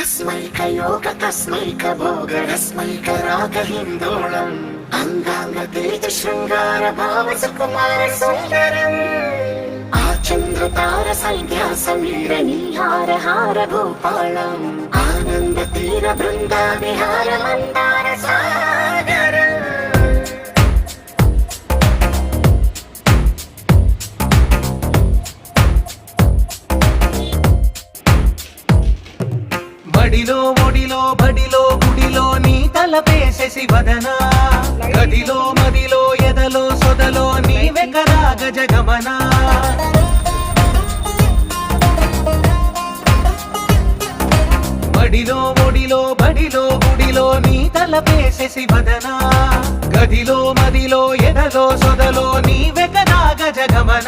తస్మైక యోగ తస్మైక భోగ రస్మైక రాగ హిందోళం అంగాంగ తేజ శృంగార భావ సుకుమార సుందరం ఆ చంద్ర తార సంధ్యా సమీర నీహార హార భూపాళం ఆనంద తీర బృంద విహార మందార సాగరం బడిలో ఒడిలో బడిలో గుడిలో నీ తలపేసే శివదనా గదిలో మదిలో ఎదలో సొదలో నీవే కదా గజగమన బడిలో ఒడిలో బడిలో గుడిలో నీ తలపేసే శివదనా గదిలో మదిలో ఎదలో సొదలో నీవే కదా గజగమన